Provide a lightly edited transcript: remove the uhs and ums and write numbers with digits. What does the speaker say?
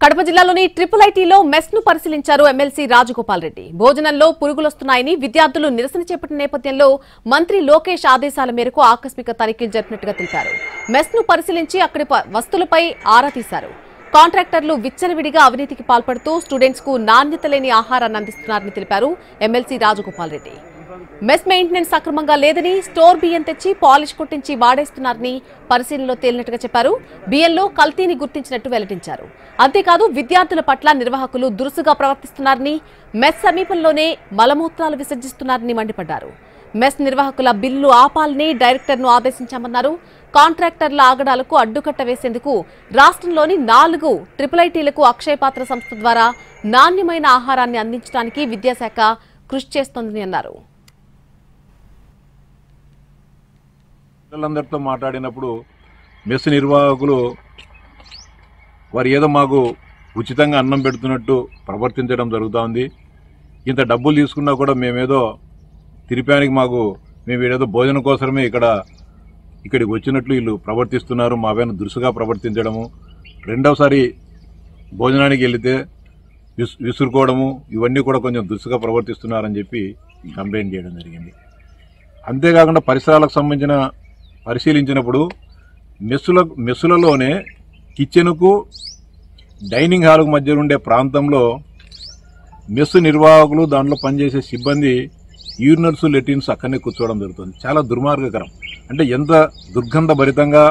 కడప జిల్లాలోని ట్రిపుల్ ఐటీలో మెస్ ను పరిశీలించారు ఎమ్మెల్సీ రాజగోపాల్ రెడ్డి. భోజనంలో పురుగులొస్తున్నాయని విద్యార్థులు నిరసన చేపట్టిన నేపథ్యంలో మంత్రి లోకేష్ ఆదేశాల మేరకు ఆకస్మిక తనిఖీలు జరిపినట్టుగా తెలిపారు. మెస్ ను పరిశీలించి అక్కడి వస్తువులపై ఆరా తీశారు. కాంట్రాక్టర్లు విచ్చలవిడిగా అవినీతికి పాల్పడుతూ స్టూడెంట్స్ కు నాణ్యత లేని ఆహారాన్ని అందిస్తున్నారని తెలిపారు MLC Rajagopal Reddy. Mess maintenance సక్రమంగా లేదని, స్టోర్ బియ్యం తెచ్చి పాలిష్ కొట్టించి వాడేస్తున్నారని పరిశీలనలో తేలినట్టుగా చెప్పారు. బియ్యంలో కల్తీని గుర్తించినట్టు వెల్లడించారు. అంతేకాదు విద్యార్థుల పట్ల నిర్వాహకులు దురుసుగా ప్రవర్తిస్తున్నారని, మెస్ సమీపంలోనే మలమూత్రాలు విసర్జిస్తున్నారని మండిపడ్డారు. మెస్ నిర్వాహకుల బిల్లు ఆపాలని డైరెక్టర్ను ఆదేశించామన్నారు. కాంట్రాక్టర్ల ఆగడాలకు అడ్డుకట్ట వేసేందుకు రాష్ట్రంలోని 4 ట్రిపుల్ ఐటీలకు అక్షయపాత్ర సంస్థ ద్వారా నాణ్యమైన ఆహారాన్ని అందించడానికి విద్యాశాఖ కృషి చేస్తోందని అన్నారు. పిల్లలందరితో మాట్లాడినప్పుడు మెస్ నిర్వాహకులు వారు ఏదో మాకు ఉచితంగా అన్నం పెడుతున్నట్టు ప్రవర్తించడం జరుగుతోంది. ఇంత డబ్బులు తీసుకున్నా కూడా మేమేదో తిరిపానికి మేము ఏదో భోజనం కోసమే ఇక్కడికి వచ్చినట్లు వీళ్ళు ప్రవర్తిస్తున్నారు. మా పైన దురుసుగా ప్రవర్తించడము, రెండవసారి భోజనానికి వెళితే విసురుకోవడము, ఇవన్నీ కూడా కొంచెం దురుసుగా ప్రవర్తిస్తున్నారని చెప్పి కంప్లైంట్ చేయడం జరిగింది. అంతేకాకుండా పరిసరాలకు సంబంధించిన పరిశీలించినప్పుడు మెస్సులలోనే కిచెన్కు డైనింగ్ హాల్కు మధ్య ఉండే ప్రాంతంలో మెస్సు నిర్వాహకులు, దాంట్లో పనిచేసే సిబ్బంది యూరినల్స్, లెటిన్స్ అక్కడనే కూర్చోవడం జరుగుతుంది. చాలా దుర్మార్గకరం. అంటే ఎంత దుర్గంధభరితంగా